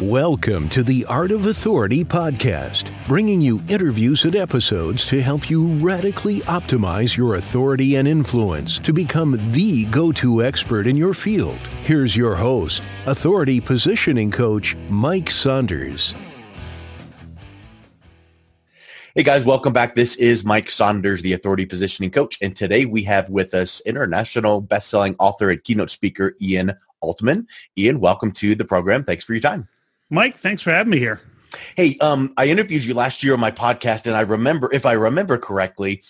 Welcome to the Art of Authority podcast, bringing you interviews and episodes to help you radically optimize your authority and influence to become the go-to expert in your field. Here's your host, authority positioning coach, Mike Saunders. Hey guys, welcome back. This is Mike Saunders, the authority positioning coach. And today we have with us international best-selling author and keynote speaker, Ian Altman. Ian, welcome to the program. Thanks for your time. Mike, thanks for having me here. Hey, I interviewed you last year on my podcast, and I remember, if I remember correctly,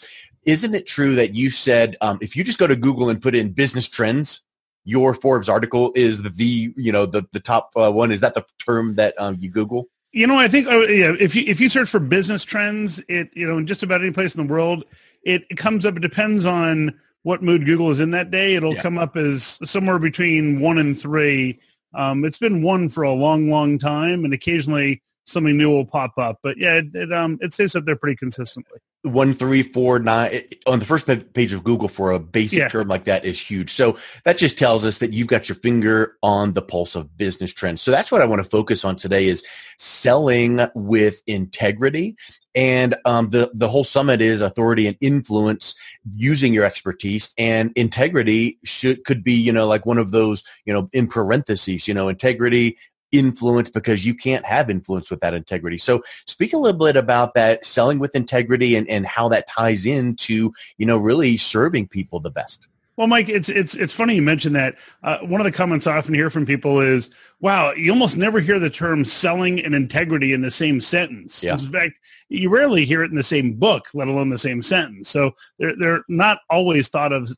isn't it true that you said if you just go to Google and put in business trends, your Forbes article is the top one? Is that the term that you Google? I think if you search for business trends, in just about any place in the world, it comes up. It depends on what mood Google is in that day. It'll come up as somewhere between 1 and 3. It's been 1 for a long, long time, and occasionally something new will pop up. But yeah, it stays up there pretty consistently. 1, 3, 4, 9 on the first page of Google for a basic term like that is huge. So that just tells us that you've got your finger on the pulse of business trends. So that's what I want to focus on today is selling with integrity. And the whole summit is authority and influence using your expertise, and integrity could be, like one of those, in parentheses, integrity, influence, because you can't have influence without integrity. So speak a little bit about that, selling with integrity, and how that ties into, really serving people the best. Well, Mike, it's funny you mentioned that. One of the comments I often hear from people is, wow, you almost never hear the term selling and integrity in the same sentence. Yeah. In fact, you rarely hear it in the same book, let alone the same sentence. So they're not always thought of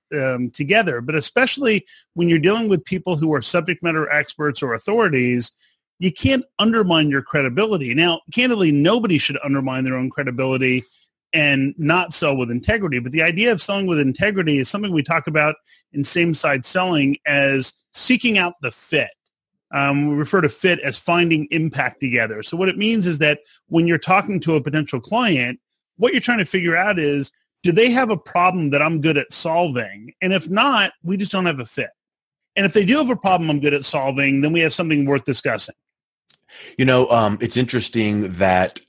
together, but especially when you're dealing with people who are subject matter experts or authorities, you can't undermine your credibility. Now, candidly, nobody should undermine their own credibility and not sell with integrity. But the idea of selling with integrity is something we talk about in same-side selling as seeking out the fit. We refer to fit as finding impact together. So what it means is that when you're talking to a potential client, what you're trying to figure out is, do they have a problem that I'm good at solving? And if not, we just don't have a fit. And if they do have a problem I'm good at solving, then we have something worth discussing. It's interesting that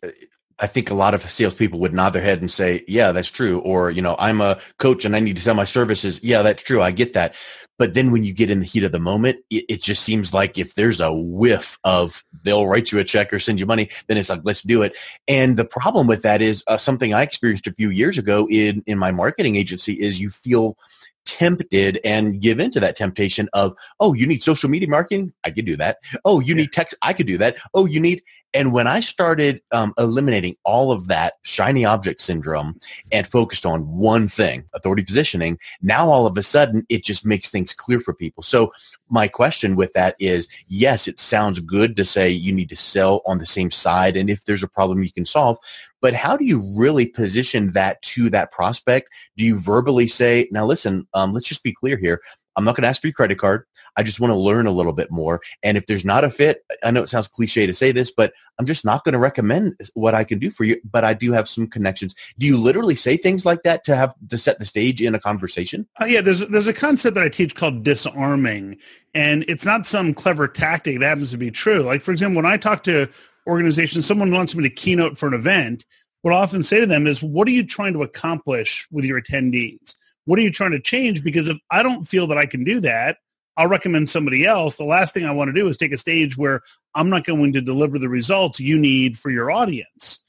I think a lot of salespeople would nod their head and say, yeah, that's true. Or, I'm a coach and I need to sell my services. Yeah, that's true. I get that. But then when you get in the heat of the moment, it just seems like if there's a whiff of they'll write you a check or send you money, then it's like, let's do it. And the problem with that is something I experienced a few years ago in my marketing agency is you feel tempted and give into that temptation of, oh, you need social media marketing? I could do that. Oh, you need text? I could do that. Oh, you need... And when I started eliminating all of that shiny object syndrome and focused on one thing, authority positioning, now all of a sudden it just makes things clear for people. So my question with that is, yes, it sounds good to say you need to sell on the same side, and if there's a problem you can solve, but how do you really position that to that prospect? Do you verbally say, now listen, let's just be clear here. I'm not going to ask for your credit card. I just want to learn a little bit more. And if there's not a fit, I know it sounds cliche to say this, but I'm just not going to recommend what I can do for you, but I do have some connections. Do you literally say things like that to set the stage in a conversation? Yeah, there's a concept that I teach called disarming, and it's not some clever tactic that happens to be true. Like, for example, when I talk to organizations, someone wants me to keynote for an event, what I often say to them is, what are you trying to accomplish with your attendees? What are you trying to change? Because if I don't feel that I can do that, I'll recommend somebody else. The last thing I want to do is take a stage where I'm not going to deliver the results you need for your audience.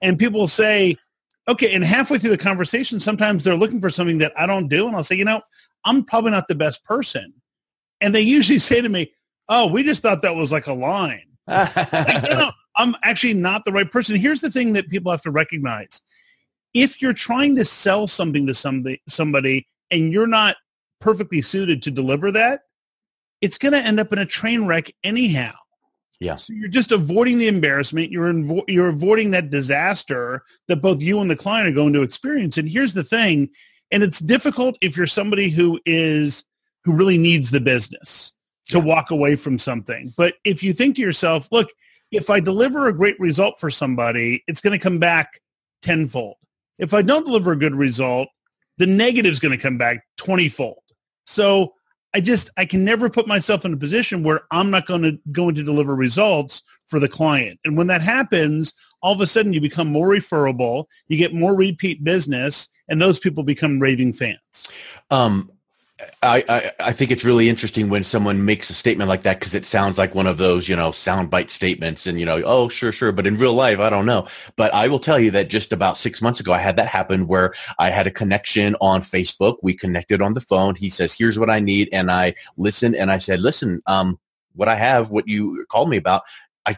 And people will say, okay, and halfway through the conversation, sometimes they're looking for something that I don't do. And I'll say, I'm probably not the best person. And they usually say to me, oh, we just thought that was like a line. I'm actually not the right person. Here's the thing that people have to recognize. If you're trying to sell something to somebody and you're not perfectly suited to deliver that, it's going to end up in a train wreck anyhow. Yeah. So you're just avoiding the embarrassment. You're avoiding that disaster that both you and the client are going to experience. And here's the thing, and it's difficult if you're somebody who really needs the business to walk away from something. But if you think to yourself, look, if I deliver a great result for somebody, it's going to come back tenfold. If I don't deliver a good result, the negative is going to come back 20-fold. So I can never put myself in a position where I'm not going to deliver results for the client. And when that happens, all of a sudden you become more referable, you get more repeat business, and those people become raving fans. I think it's really interesting when someone makes a statement like that, because it sounds like one of those, soundbite statements and, oh, sure. But in real life, I don't know. But I will tell you that just about 6 months ago, I had that happen where I had a connection on Facebook. We connected on the phone. He says, here's what I need. And I listened and I said, listen, what I have, what you called me about, I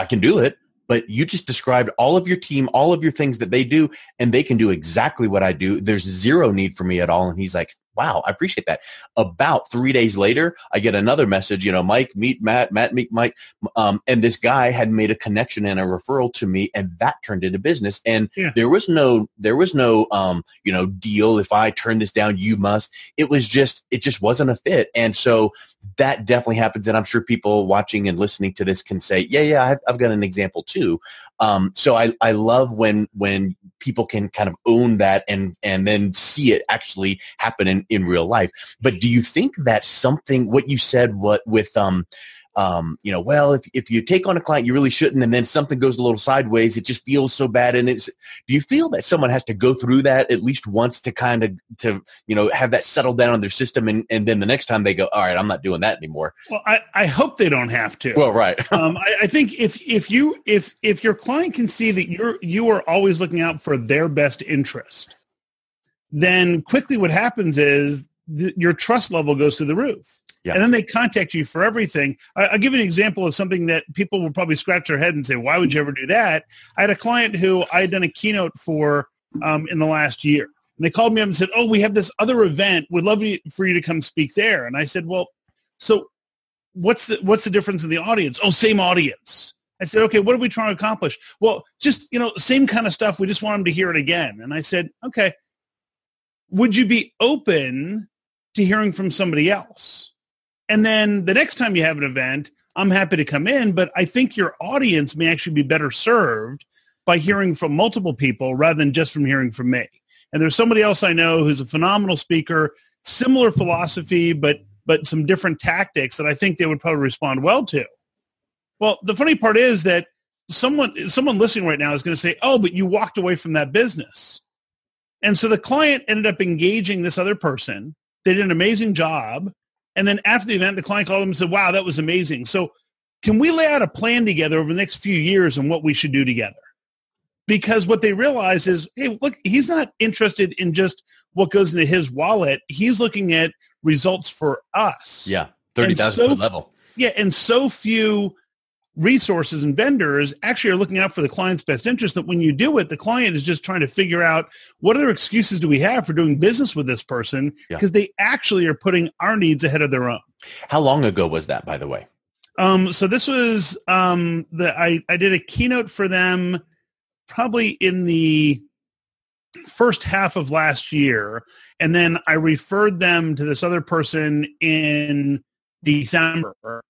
can do it. But you just described all of your team, all of your things that they do, and they can do exactly what I do. There's zero need for me at all. And he's like, wow, I appreciate that. About 3 days later, I get another message, Mike, meet Matt, meet Mike. And this guy had made a connection and a referral to me, and that turned into business. And there was no, deal. If I turn this down, you must. It just wasn't a fit. And so that definitely happens. And I'm sure people watching and listening to this can say, I've got an example too. So I love when people can kind of own that and then see it actually happen in real life. But do you think that's something, what you said, if you take on a client, you really shouldn't, and then something goes a little sideways, it just feels so bad. And do you feel that someone has to go through that at least once to have that settle down on their system, and then the next time they go, all right, I'm not doing that anymore? Well, I hope they don't have to. Well, right. I think if your client can see that you are always looking out for their best interest, then quickly what happens is your trust level goes through the roof. Yeah. And then they contact you for everything. I'll give you an example of something that people will probably scratch their head and say, why would you ever do that? I had a client who I had done a keynote for in the last year. And they called me up and said, oh, we have this other event. We'd love for you to come speak there. And I said, well, so what's the difference in the audience? Oh, same audience. I said, okay, what are we trying to accomplish? Well, just, same kind of stuff. We just want them to hear it again. And I said, okay, would you be open to hearing from somebody else? And then the next time you have an event, I'm happy to come in, but I think your audience may actually be better served by hearing from multiple people rather than just from hearing from me. And there's somebody else I know who's a phenomenal speaker, similar philosophy, but some different tactics that I think they would probably respond well to. Well, the funny part is that someone listening right now is going to say, oh, but you walked away from that business. And so the client ended up engaging this other person. They did an amazing job. And then after the event, the client called them and said, wow, that was amazing. So can we lay out a plan together over the next few years on what we should do together? Because what they realize is, hey, look, he's not interested in just what goes into his wallet. He's looking at results for us. Yeah, 30,000 foot level. Yeah, and so few resources and vendors actually are looking out for the client's best interest that when you do it, the client is just trying to figure out what other excuses do we have for doing business with this person, because they actually are putting our needs ahead of their own. How long ago was that, by the way? So this was I did a keynote for them probably in the first half of last year, and then I referred them to this other person in December.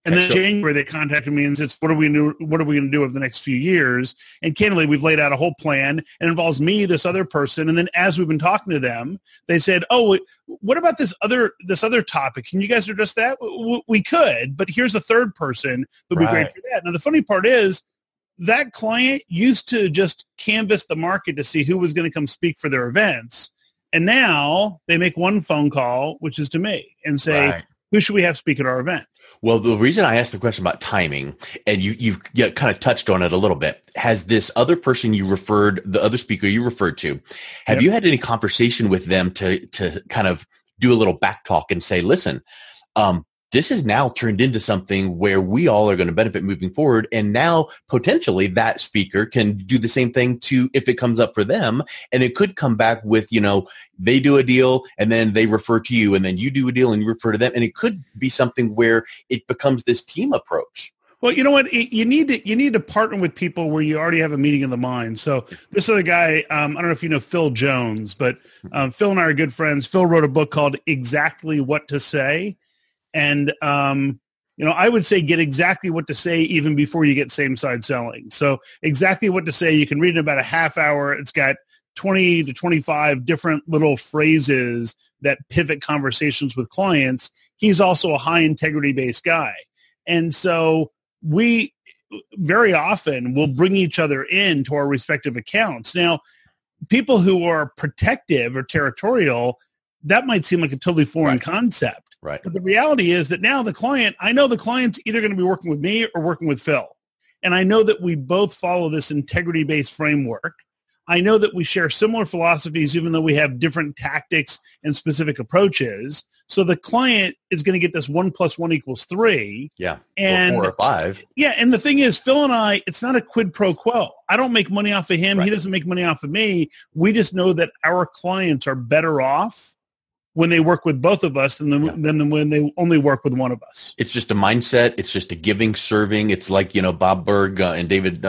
And then in January, they contacted me and said, what are we going to do over the next few years? And candidly, we've laid out a whole plan, and it involves me, this other person. And then as we've been talking to them, they said, oh, what about this other topic? Can you guys address that? We could, but here's a third person who'd be great for that. Now, the funny part is that client used to just canvass the market to see who was going to come speak for their events. And now they make one phone call, which is to me, and say, who should we have speak at our event? Well, the reason I asked the question about timing, and you've kind of touched on it a little bit, has this other person you referred, the other speaker you referred to, have you had any conversation with them to kind of do a little back talk and say, listen, this has now turned into something where we all are going to benefit moving forward. And now potentially that speaker can do the same thing too, if it comes up for them. And it could come back with, they do a deal and then they refer to you, and then you do a deal and you refer to them. And it could be something where it becomes this team approach. Well, you know what? You need to partner with people where you already have a meeting in the mind. So this other guy, I don't know if you know Phil Jones, but Phil and I are good friends. Phil wrote a book called Exactly What to Say. And, I would say get exactly what to say even before you get same-side selling. So exactly what to say, you can read in about a half hour. It's got 20 to 25 different little phrases that pivot conversations with clients. He's also a high integrity based guy. And so we very often will bring each other into our respective accounts. Now, people who are protective or territorial, that might seem like a totally foreign concept. Right. But the reality is that now I know the client's either going to be working with me or working with Phil. And I know that we both follow this integrity-based framework. I know that we share similar philosophies, even though we have different tactics and specific approaches. So the client is going to get this 1 + 1 = 3. Yeah. And or 4 or 5. Yeah. And the thing is, Phil and I, it's not a quid pro quo. I don't make money off of him. Right. He doesn't make money off of me. We just know that our clients are better off when they work with both of us than when they only work with one of us. It's just a mindset. It's just a giving, serving. It's like, Bob Berg and David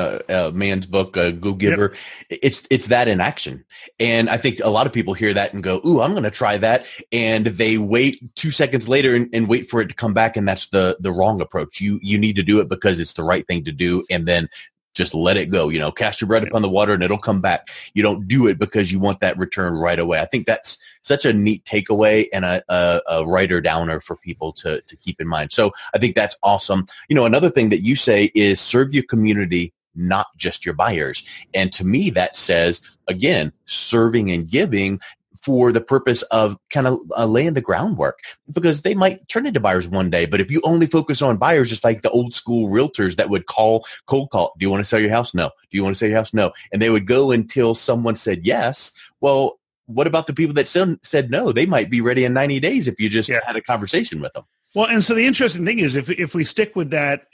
Mann's book, Go Giver. Yep. It's that in action. And I think a lot of people hear that and go, ooh, I'm going to try that. And they wait 2 seconds later and wait for it to come back. And that's the wrong approach. You need to do it because it's the right thing to do. And then just let it go, cast your bread upon the water and it'll come back. You don't do it because you want that return right away. I think that's such a neat takeaway and a writer downer for people to keep in mind. So I think that's awesome. Another thing that you say is serve your community, not just your buyers. And to me, that says, again, serving and giving for the purpose of kind of laying the groundwork, because they might turn into buyers one day. But if you only focus on buyers, just like the old school realtors that would cold call, do you want to sell your house? No. Do you want to sell your house? No. And they would go until someone said yes. Well, what about the people that said no? They might be ready in 90 days if you just had a conversation with them. Well, and so the interesting thing is if we stick with that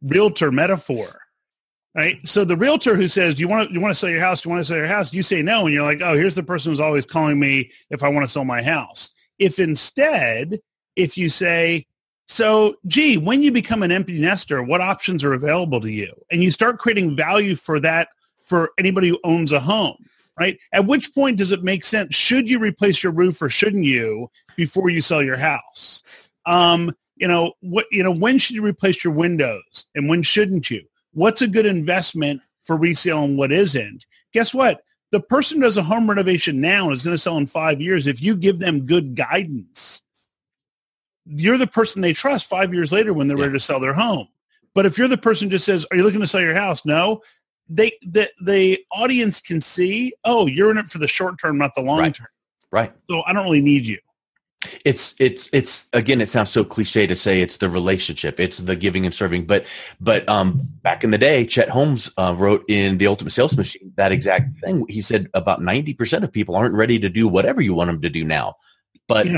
realtor metaphor, right? So the realtor who says, do you want to sell your house? Do you want to sell your house? You say no. And you're like, oh, here's the person who's always calling me if I want to sell my house. If you say, so, gee, when you become an empty nester, what options are available to you? And you start creating value for that, for anybody who owns a home, right? At which point does it make sense? Should you replace your roof or shouldn't you before you sell your house? When should you replace your windows and when shouldn't you? What's a good investment for resale and what isn't? Guess what? The person who does a home renovation now and is going to sell in 5 years. If you give them good guidance, you're the person they trust 5 years later when they're ready to sell their home. But if you're the person who just says, are you looking to sell your house? No. The audience can see, oh, you're in it for the short term, not the long term. Right. So I don't really need you. It's again, it sounds so cliche to say it's the relationship, it's the giving and serving, but back in the day, Chet Holmes wrote in The Ultimate Sales Machine that exact thing. He said about 90% of people aren't ready to do whatever you want them to do now, but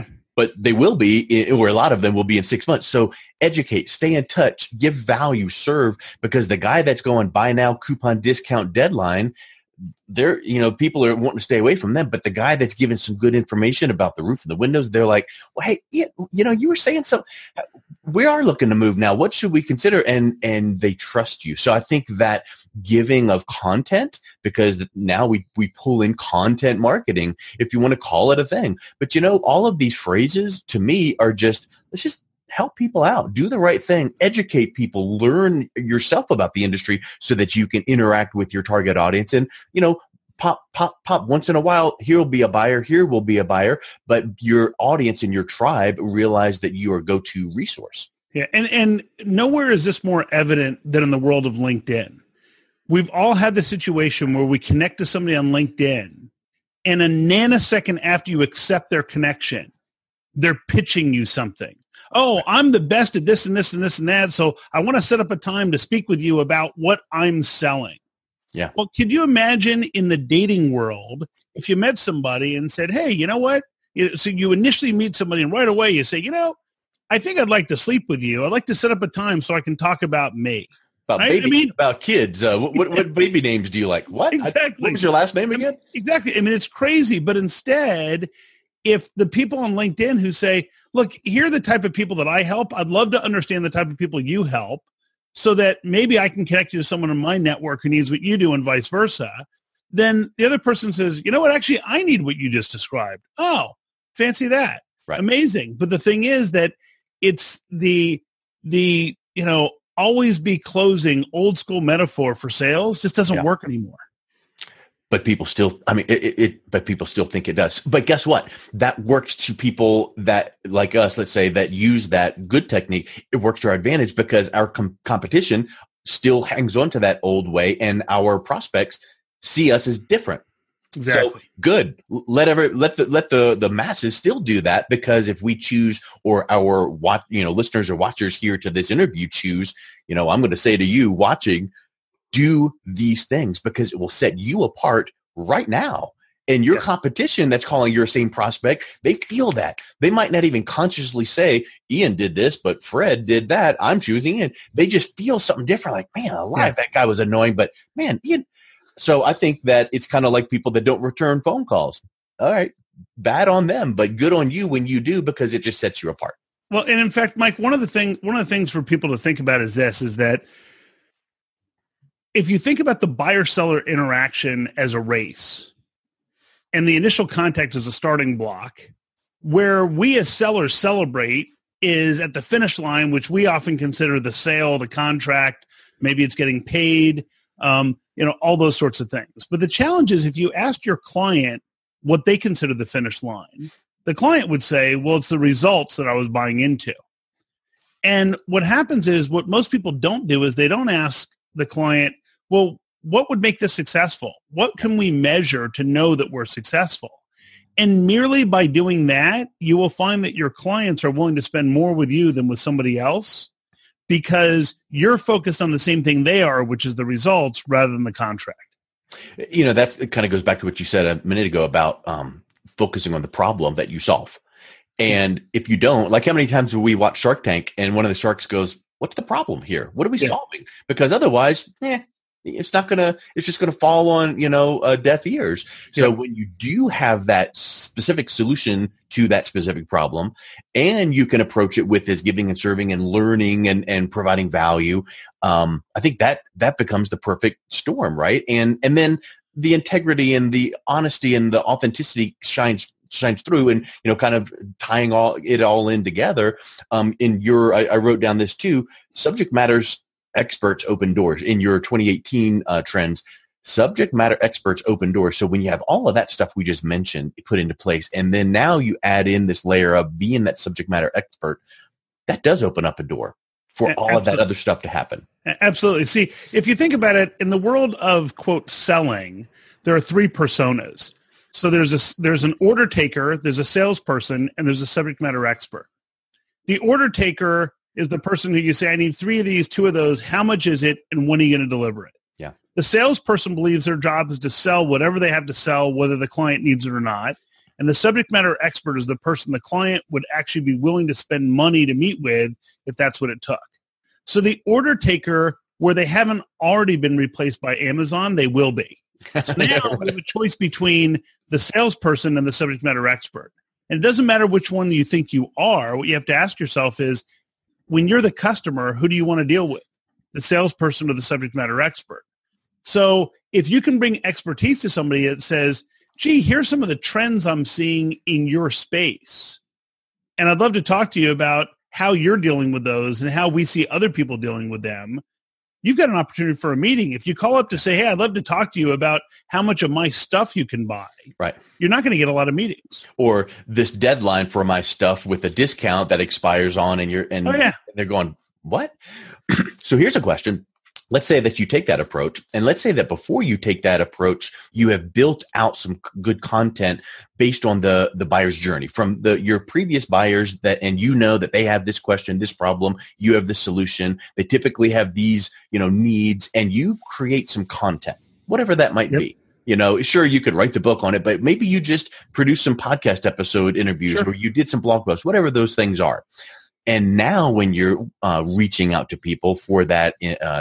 they will be, or a lot of them will be in 6 months. So educate, stay in touch, give value, serve, because the guy that's going buy now, coupon discount deadline, they're, people are wanting to stay away from them, but the guy that's giving some good information about the roof and the windows, they're like, well, hey, you were saying something. We are looking to move now. What should we consider? And they trust you. So I think that giving of content, because now we pull in content marketing, if you want to call it a thing. But all of these phrases to me are let's just help people out, do the right thing, educate people, learn yourself about the industry so that you can interact with your target audience. And, pop once in a while, here will be a buyer, here will be a buyer, but your audience and your tribe realize that you are a go-to resource. Yeah. And nowhere is this more evident than in the world of LinkedIn. We've all had the situation where we connect to somebody on LinkedIn and a nanosecond after you accept their connection, they're pitching you something. Oh, I'm the best at this and this and this and that. So I want to set up a time to speak with you about what I'm selling. Yeah. Well, could you imagine in the dating world, if you met somebody and said, hey, you know what? So you initially meet somebody and right away you say, I think I'd like to sleep with you. I'd like to set up a time so I can talk about me. About babies, about kids. What baby names do you like? What? Exactly. What was your last name again? Exactly. It's crazy. But instead, if the people on LinkedIn who say, look, here are the type of people that I help, I'd love to understand the type of people you help so that maybe I can connect you to someone in my network who needs what you do and vice versa. Then the other person says, you know what, actually, I need what you just described. Oh, fancy that. Right. Amazing. But the thing is that it's the always be closing old school metaphor for sales just doesn't work anymore. But people still, but people still think it does. But guess what? That works to people that, like us, let's say, that use that good technique. It works to our advantage because our competition still hangs on to that old way, and our prospects see us as different. Exactly. So good. Let the masses still do that, because if we choose, or our listeners or watchers here to this interview choose, I'm going to say to you watching, do these things, because it will set you apart right now. And your competition that's calling your same prospect, they feel that. They might not even consciously say, Ian did this, but Fred did that. I'm choosing Ian. They just feel something different. Like, man, alive, that guy was annoying, but man, Ian. So I think that it's kind of like people that don't return phone calls. All right, bad on them, but good on you when you do, because it just sets you apart. Well, and in fact, Mike, one of the things for people to think about is that if you think about the buyer-seller interaction as a race, and the initial contact is a starting block, where we as sellers celebrate is at the finish line, which we often consider the sale, the contract, maybe it's getting paid, all those sorts of things. But the challenge is, if you asked your client what they consider the finish line, the client would say, well, it's the results that I was buying into. And what happens is, what most people don't do is they don't ask the client, well, what would make this successful? What can we measure to know that we're successful? And merely by doing that, you will find that your clients are willing to spend more with you than with somebody else, because you're focused on the same thing they are, which is the results rather than the contract. It kind of goes back to what you said a minute ago about focusing on the problem that you solve. And if you don't, like, how many times do we watch Shark Tank and one of the sharks goes, what's the problem here? What are we solving? Because otherwise, it's just going to fall on, deaf ears. So when you do have that specific solution to that specific problem, and you can approach it with this giving and serving and learning and providing value, I think that becomes the perfect storm, right? And then the integrity and the honesty and the authenticity shines through, and kind of tying it all in together. I wrote down this too: subject matters experts open doors. In your 2018 trends, subject matter experts open doors. So when you have all of that stuff we just mentioned put into place, and then now you add in this layer of being that subject matter expert, that does open up a door for all of that other stuff to happen. Absolutely. See, if you think about it, in the world of, quote, selling, there are three personas. So there's an order taker, there's a salesperson, and there's a subject matter expert. The order taker is the person who you say, I need 3 of these, 2 of those. How much is it, and when are you going to deliver it? Yeah. The salesperson believes their job is to sell whatever they have to sell, whether the client needs it or not. And the subject matter expert is the person the client would actually be willing to spend money to meet with if that's what it took. So the order taker, where they haven't already been replaced by Amazon, they will be. So now we have a choice between the salesperson and the subject matter expert. And it doesn't matter which one you think you are. What you have to ask yourself is, when you're the customer, who do you want to deal with? The salesperson or the subject matter expert? So if you can bring expertise to somebody that says, gee, here's some of the trends I'm seeing in your space, and I'd love to talk to you about how you're dealing with those and how we see other people dealing with them, you've got an opportunity for a meeting. If you call up to say, hey, I'd love to talk to you about how much of my stuff you can buy, right, you're not going to get a lot of meetings. Or this deadline for my stuff with a discount that expires on, and they're going, what? So here's a question. Let's say that you take that approach, and let's say that before you take that approach, you have built out some good content based on the buyer's journey from your previous buyers, and that they have this question, this problem, you have this solution. They typically have these, needs, and you create some content, whatever that might be. Sure, you could write the book on it, but maybe you just produce some podcast episode interviews, or you did some blog posts, whatever those things are. And now when you're reaching out to people for that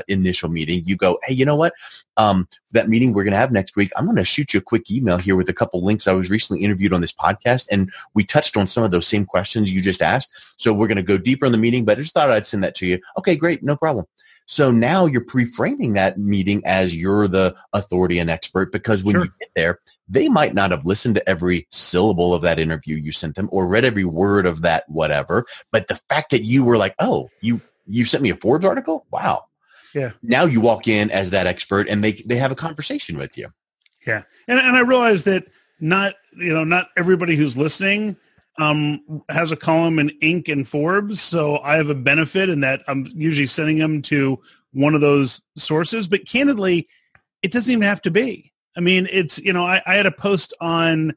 initial meeting, you go, hey, you know what? That meeting we're going to have next week, I'm going to shoot you a quick email here with a couple links. I was recently interviewed on this podcast, and we touched on some of those same questions you just asked. So we're going to go deeper in the meeting, but I just thought I'd send that to you. Okay, great. No problem. So now you're pre-framing that meeting as you're the authority and expert, because when you get there, they might not have listened to every syllable of that interview you sent them or read every word of that whatever. But the fact that you were like, oh, you sent me a Forbes article? Wow. Yeah. Now you walk in as that expert, and they have a conversation with you. Yeah. And I realize that not everybody who's listening has a column in Inc. and Forbes. So I have a benefit in that I'm usually sending them to one of those sources. But candidly, it doesn't even have to be. I mean, it's, I had a post on,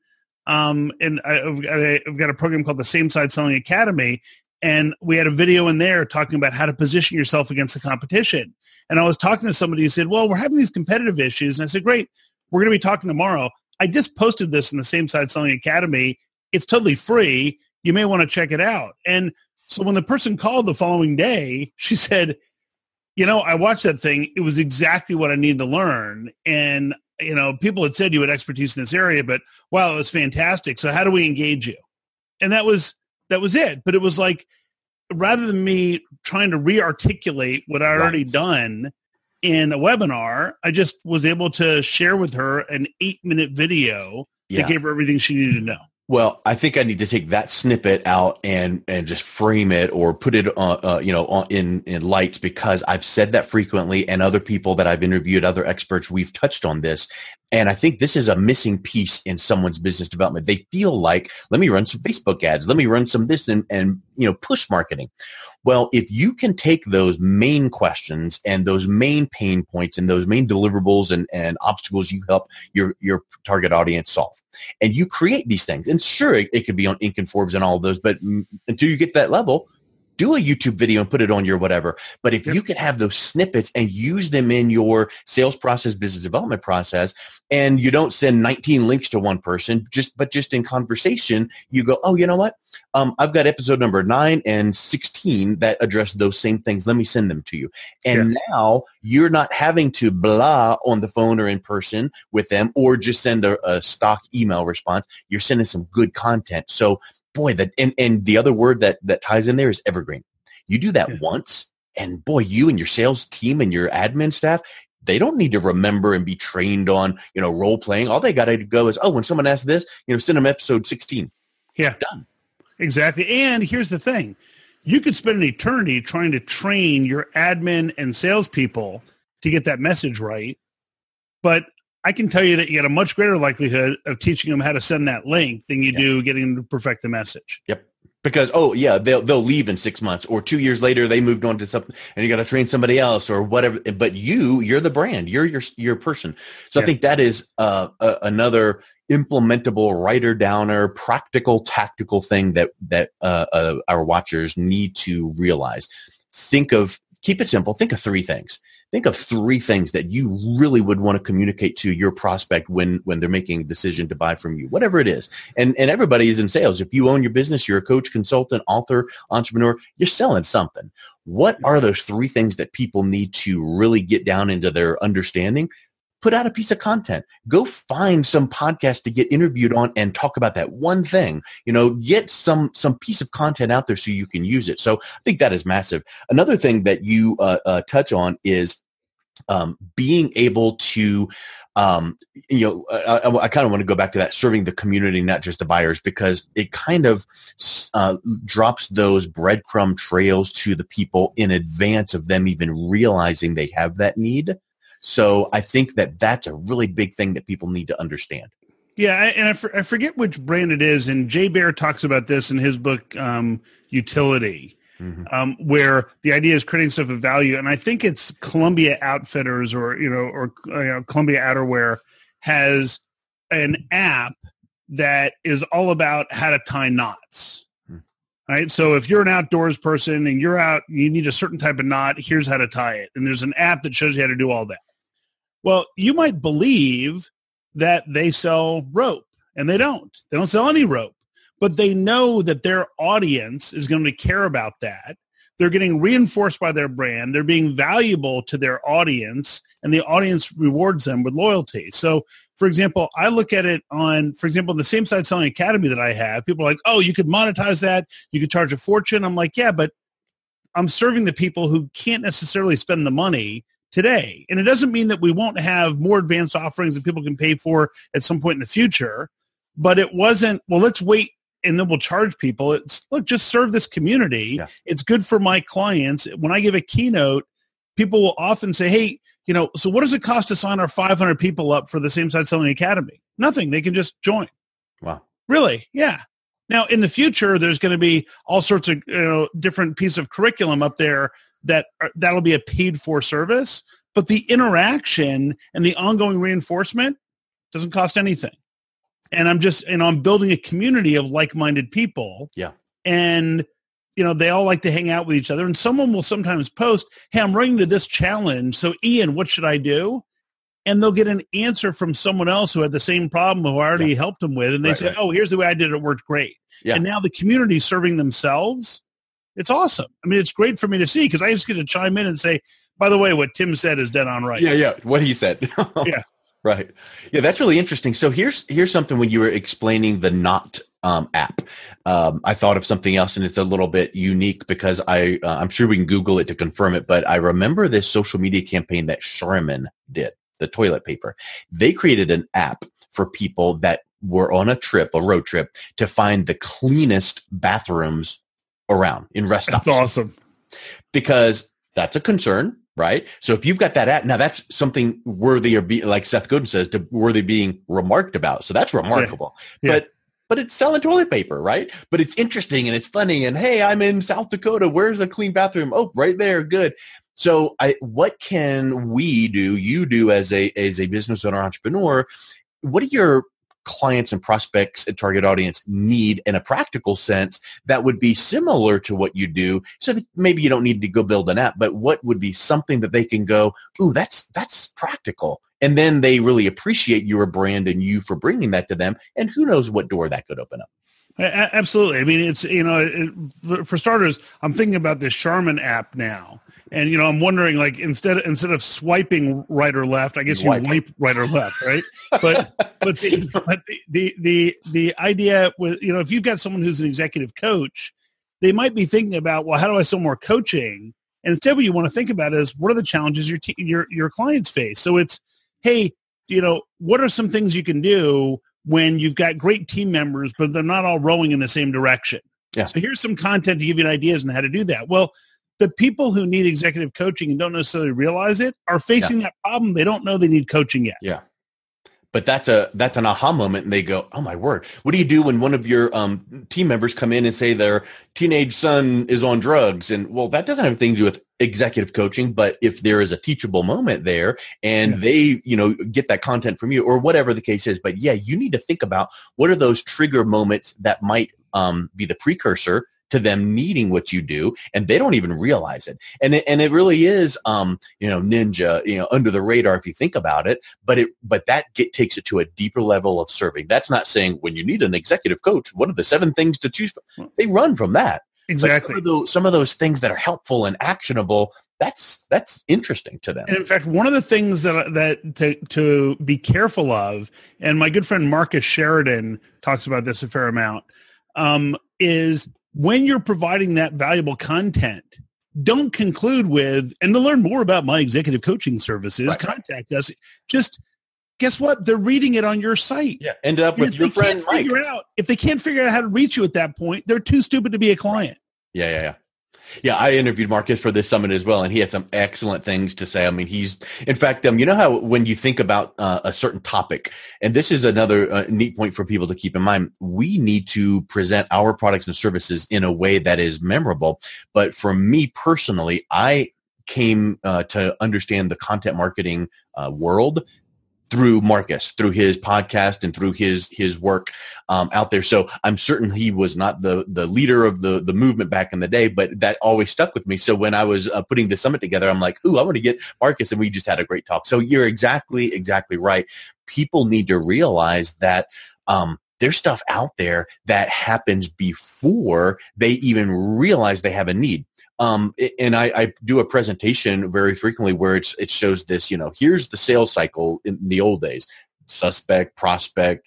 and I've got a program called the Same Side Selling Academy. And we had a video in there talking about how to position yourself against the competition. And I was talking to somebody who said, well, we're having these competitive issues. And I said, great, we're going to be talking tomorrow. I just posted this in the Same Side Selling Academy. It's totally free. You may want to check it out. And so when the person called the following day, she said, I watched that thing. It was exactly what I needed to learn. And, people had said you had expertise in this area, but wow, it was fantastic. So how do we engage you? And that was it. But it was like, rather than me trying to re-articulate what I already done in a webinar, I just was able to share with her an 8-minute video that gave her everything she needed to know. Well, I think I need to take that snippet out and just frame it or put it in lights, because I've said that frequently, and other people that I've interviewed, other experts, we've touched on this. And I think this is a missing piece in someone's business development. They feel like, let me run some Facebook ads, let me run some this and push marketing. Well, if you can take those main questions and those main pain points and those main deliverables and obstacles you help your target audience solve, and you create these things, and sure, it could be on Inc. and Forbes and all of those, but until you get to that level, do a YouTube video and put it on your whatever. But if you can have those snippets and use them in your sales process, business development process, and you don't send 19 links to one person, but just in conversation, you go, oh, you know what? I've got episode number 9 and 16 that address those same things. Let me send them to you. And now you're not having to blah on the phone or in person with them, or just send a stock email response. You're sending some good content. So boy, and the other word that ties in there is evergreen. You do that once, and boy, you and your sales team and your admin staff, they don't need to remember and be trained on, role playing. All they got to go is, when someone asks this, send them episode 16. Yeah. Done. Exactly. And here's the thing. You could spend an eternity trying to train your admin and salespeople to get that message right. But I can tell you that you get a much greater likelihood of teaching them how to send that link than you do getting them to perfect the message. Yep. Because, they'll leave in 6 months, or 2 years later, they moved on to something and you got to train somebody else or whatever. But you're the brand, you're your person. So I think that is another implementable, writer downer, practical, tactical thing that our watchers need to realize. Keep it simple. Think of 3 things. Think of 3 things that you really would want to communicate to your prospect when they're making a decision to buy from you, whatever it is. And everybody is in sales. If you own your business, you're a coach, consultant, author, entrepreneur, you're selling something. What are those 3 things that people need to really get down into their understanding? Put out a piece of content. Go find some podcast to get interviewed on and talk about that one thing. Get some piece of content out there so you can use it. So I think that is massive. Another thing that you touch on is being able to, I kind of want to go back to that, serving the community, not just the buyers, because it kind of drops those breadcrumb trails to the people in advance of them even realizing they have that need. So I think that's a really big thing that people need to understand. Yeah, and I forget which brand it is, and Jay Baer talks about this in his book, Utility, where the idea is creating stuff of value. And I think it's Columbia Outfitters or Columbia Outerwear has an app that is all about how to tie knots. Right. So if you're an outdoors person and you're out, you need a certain type of knot, here's how to tie it. And there's an app that shows you how to do all that. Well, you might believe that they sell rope, and they don't. They don't sell any rope, but they know that their audience is going to care about that. They're getting reinforced by their brand. They're being valuable to their audience, and the audience rewards them with loyalty. So, for example, I look at it on, for example, the Same Side Selling Academy that I have. People are like, oh, you could monetize that. You could charge a fortune. I'm like, yeah, but I'm serving the people who can't necessarily spend the money today. And it doesn't mean that we won't have more advanced offerings that people can pay for at some point in the future. But it wasn't, well, let's wait and then we'll charge people. It's, look, just serve this community. Yeah. It's good for my clients. When I give a keynote, people will often say, hey, so what does it cost to sign our 500 people up for the Same Side Selling Academy? Nothing. They can just join. Wow. Really? Yeah. Now, in the future, there's going to be all sorts of different pieces of curriculum up there that'll be a paid-for service, but the interaction and the ongoing reinforcement doesn't cost anything. And I'm building a community of like-minded people. Yeah. And, they all like to hang out with each other. And someone will sometimes post, hey, I'm running to this challenge. So, Ian, what should I do? And they'll get an answer from someone else who had the same problem who I already helped them with. And they say, oh, here's the way I did it. It worked great. Yeah. And now the community serving themselves, it's awesome. I mean, it's great for me to see because I just get to chime in and say, by the way, what Tim said is dead on right. Yeah. What he said. Yeah. Right. Yeah, that's really interesting. So here's something when you were explaining the Not app. I thought of something else, and it's a little bit unique because I'm sure we can Google it to confirm it, but I remember this social media campaign that Charmin did, the toilet paper. They created an app for people that were on a road trip, to find the cleanest bathrooms around in rest stops. That's awesome. Because that's a concern. Right. So if you've got that app, now that's something worthy of like Seth Godin says, worthy being remarked about. So that's remarkable. Yeah. But it's selling toilet paper, right? But it's interesting and it's funny. And hey, I'm in South Dakota. Where's a clean bathroom? Oh, right there. Good. So what can we do? You do as a business owner, entrepreneur. What do your clients and prospects and target audience need in a practical sense that would be similar to what you do, so that maybe you don't need to go build an app, but what would be something that they can go, ooh, that's practical. And then they really appreciate your brand and you for bringing that to them. And who knows what door that could open up. Absolutely. I mean, it's, for starters, I'm thinking about this Charmin app now. And, I'm wondering, like, instead of swiping right or left, I guess you wipe right or left, right? But the idea with, if you've got someone who's an executive coach, they might be thinking about, well, how do I sell more coaching? And instead what you want to think about is, what are the challenges your clients face? So it's, hey, what are some things you can do when you've got great team members, but they're not all rowing in the same direction? Yeah. So here's some content to give you ideas on how to do that. Well, the people who need executive coaching and don't necessarily realize it are facing that problem. They don't know they need coaching yet. Yeah. But that's an aha moment, and they go, oh, my word. What do you do when one of your team members come in and say their teenage son is on drugs? And, well, that doesn't have anything to do with executive coaching, but if there is a teachable moment there and they, get that content from you or whatever the case is. But, yeah, you need to think about what are those trigger moments that might be the precursor to them needing what you do, and they don't even realize it. And it really is, ninja, under the radar if you think about it. But that takes it to a deeper level of serving. That's not saying when you need an executive coach, what are the 7 things to choose from? They run from that. Exactly. Some of those things that are helpful and actionable, that's interesting to them. And in fact, one of the things that to be careful of, and my good friend Marcus Sheridan talks about this a fair amount, is when you're providing that valuable content, don't conclude with, and to learn more about my executive coaching services, contact us. Just guess what? They're reading it on your site. Yeah. End up with your friend Mike. If they can't figure out how to reach you at that point, they're too stupid to be a client. Yeah. Yeah, I interviewed Marcus for this summit as well, and he had some excellent things to say. I mean, in fact, you know how when you think about a certain topic, and this is another neat point for people to keep in mind, we need to present our products and services in a way that is memorable. But for me personally, I came to understand the content marketing world through Marcus, through his podcast and through his work out there. So I'm certain he was not the leader of the movement back in the day, but that always stuck with me. So when I was putting the summit together, I'm like, ooh, I want to get Marcus. And we just had a great talk. So you're exactly right. People need to realize that there's stuff out there that happens before they even realize they have a need. And I do a presentation very frequently where it shows this, here's the sales cycle in the old days, suspect, prospect,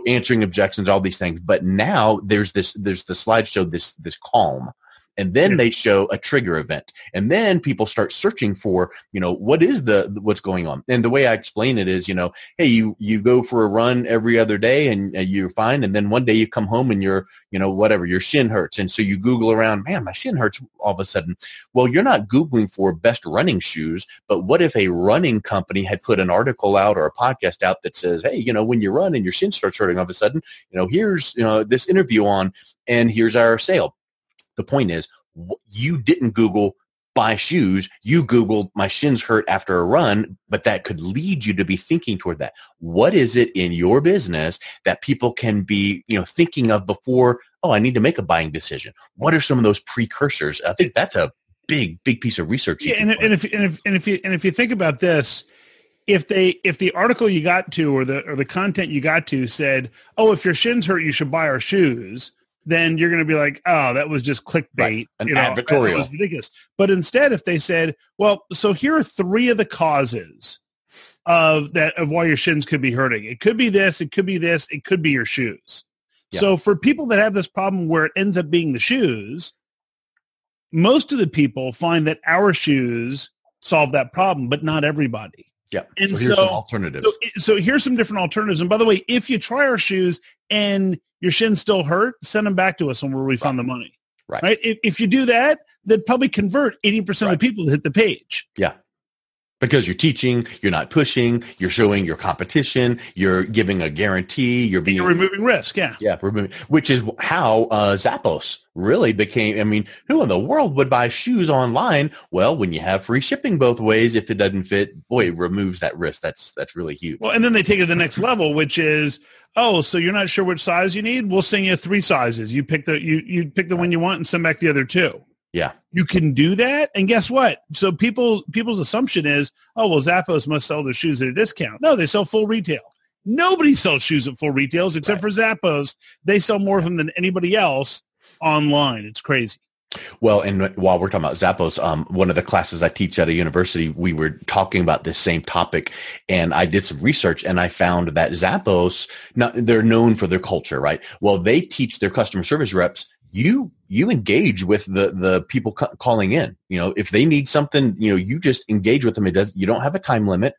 answering objections, all these things. But now there's the slideshow, this calm. And then they show a trigger event. And then people start searching for, what's going on. And the way I explain it is, hey, you go for a run every other day and you're fine. And then one day you come home and your shin hurts. And so you Google around, man, my shin hurts all of a sudden. Well, you're not Googling for best running shoes, but what if a running company had put an article out or a podcast out that says, hey, when you run and your shin starts hurting all of a sudden, here's, this interview on, and here's our sale. The point is, you didn't Google buy shoes. You Googled my shins hurt after a run, but that could lead you to be thinking toward that. What is it in your business that people can be, thinking of before, I need to make a buying decision? What are some of those precursors? I think that's a big piece of research. Yeah, and if you think about this, if the article you got to or the content you got to said, if your shins hurt, you should buy our shoes, then you're going to be like, oh, that was just clickbait. Right. An advertorial. That was ridiculous. But instead, if they said, well, so here are 3 of the causes of why your shins could be hurting. It could be this, it could be this, it could be your shoes. Yeah. So for people that have this problem where it ends up being the shoes, most of the people find that our shoes solve that problem, but not everybody. Yeah. And so here's some alternatives. So here's some different alternatives. And by the way, if you try our shoes and your shins still hurt, send them back to us on where we found the money. Right. If you do that, they'd probably convert 80% of the people that hit the page. Yeah. Because you're teaching, you're not pushing, you're showing your competition, you're giving a guarantee, you're removing risk. Yeah. Yeah. Which is how Zappos really became. I mean, who in the world would buy shoes online? Well, when you have free shipping both ways, if it doesn't fit, boy, it removes that risk. That's really huge. Well, and then they take it to the next level, which is, so you're not sure which size you need? We'll send you 3 sizes. You pick the one you want and send back the other 2. Yeah. You can do that. And guess what? So people's assumption is, Zappos must sell their shoes at a discount. No, they sell full retail. Nobody sells shoes at full retails except for Zappos. They sell more of them than anybody else online. It's crazy. Well, and while we're talking about Zappos, one of the classes I teach at a university, we were talking about this same topic, and I did some research, and I found that Zappos, they're known for their culture, right? Well, they teach their customer service reps, you engage with the people calling in. If they need something, you just engage with them. You don't have a time limit.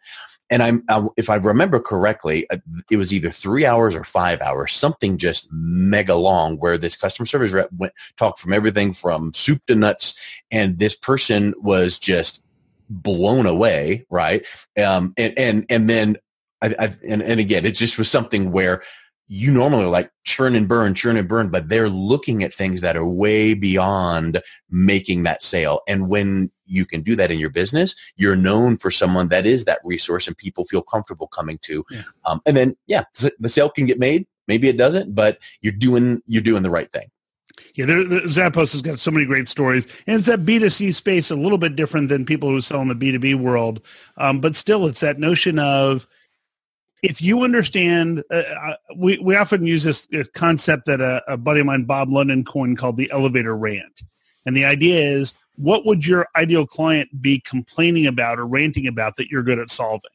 And if I remember correctly, it was either 3 hours or 5 hours, something just mega long, where this customer service rep talked from everything from soup to nuts, and this person was just blown away, right? And then and again, it just was something where you normally are like churn and burn, but they're looking at things that are way beyond making that sale. And when you can do that in your business, you're known for someone that is that resource and people feel comfortable coming to. Yeah. And then, the sale can get made. Maybe it doesn't, but you're doing the right thing. Yeah, Zappos has got so many great stories. And it's that B2C space a little bit different than people who sell in the B2B world. But still, it's that notion of, if you understand, we often use this concept that a buddy of mine, Bob London, coined called the elevator rant. And the idea is, what would your ideal client be complaining about or ranting about that you're good at solving?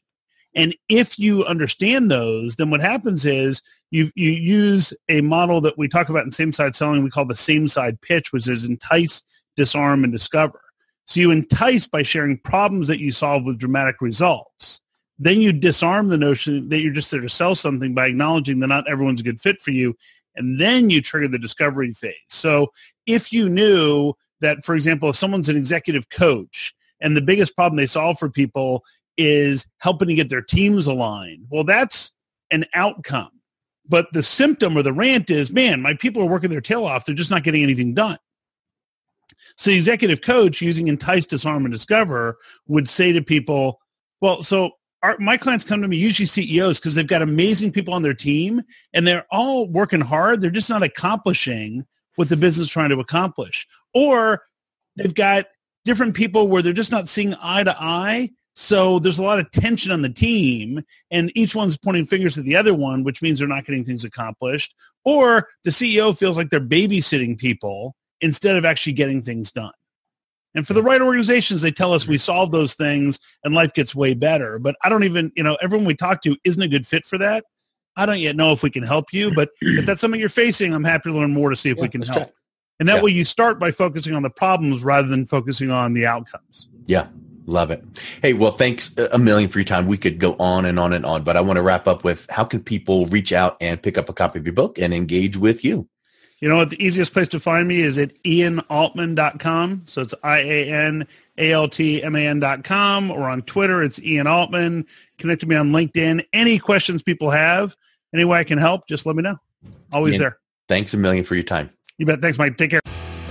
And if you understand those, then what happens is you use a model that we talk about in same-side selling we call the same-side pitch, which is entice, disarm, and discover. So you entice by sharing problems that you solve with dramatic results. Then you disarm the notion that you're just there to sell something by acknowledging that not everyone's a good fit for you. And then you trigger the discovery phase. So if you knew that, for example, if someone's an executive coach and the biggest problem they solve for people is helping to get their teams aligned, well, that's an outcome. But the symptom or the rant is, man, my people are working their tail off. They're just not getting anything done. So the executive coach, using entice, disarm, and discover, would say to people, well, so my clients come to me, usually CEOs, because they've got amazing people on their team and they're all working hard. They're just not accomplishing what the business is trying to accomplish. Or they've got different people where they're just not seeing eye to eye. So there's a lot of tension on the team and each one's pointing fingers at the other one, which means they're not getting things accomplished. Or the CEO feels like they're babysitting people instead of actually getting things done. And for the right organizations, they tell us we solve those things and life gets way better. But I don't even, everyone we talk to isn't a good fit for that. I don't yet know if we can help you. But if that's something you're facing, I'm happy to learn more to see if we can help. And that way you start by focusing on the problems rather than focusing on the outcomes. Yeah. Love it. Hey, well, thanks a million for your time. We could go on and on and on, but I want to wrap up with how can people reach out and pick up a copy of your book and engage with you? You know what? The easiest place to find me is at ianaltman.com. So it's IANALTMAN.com, or on Twitter, it's Ian Altman. Connect with me on LinkedIn. Any questions people have, any way I can help, just let me know. Always Ian, there. Thanks a million for your time. You bet. Thanks, Mike. Take care.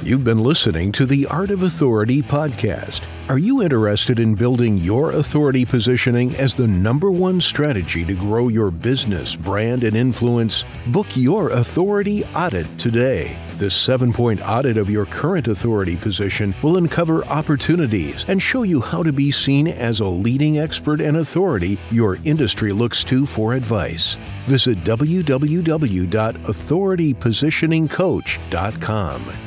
You've been listening to the Art of Authority podcast. Are you interested in building your authority positioning as the #1 strategy to grow your business, brand, and influence? Book your authority audit today. This 7-point audit of your current authority position will uncover opportunities and show you how to be seen as a leading expert and authority your industry looks to for advice. Visit www.authoritypositioningcoach.com.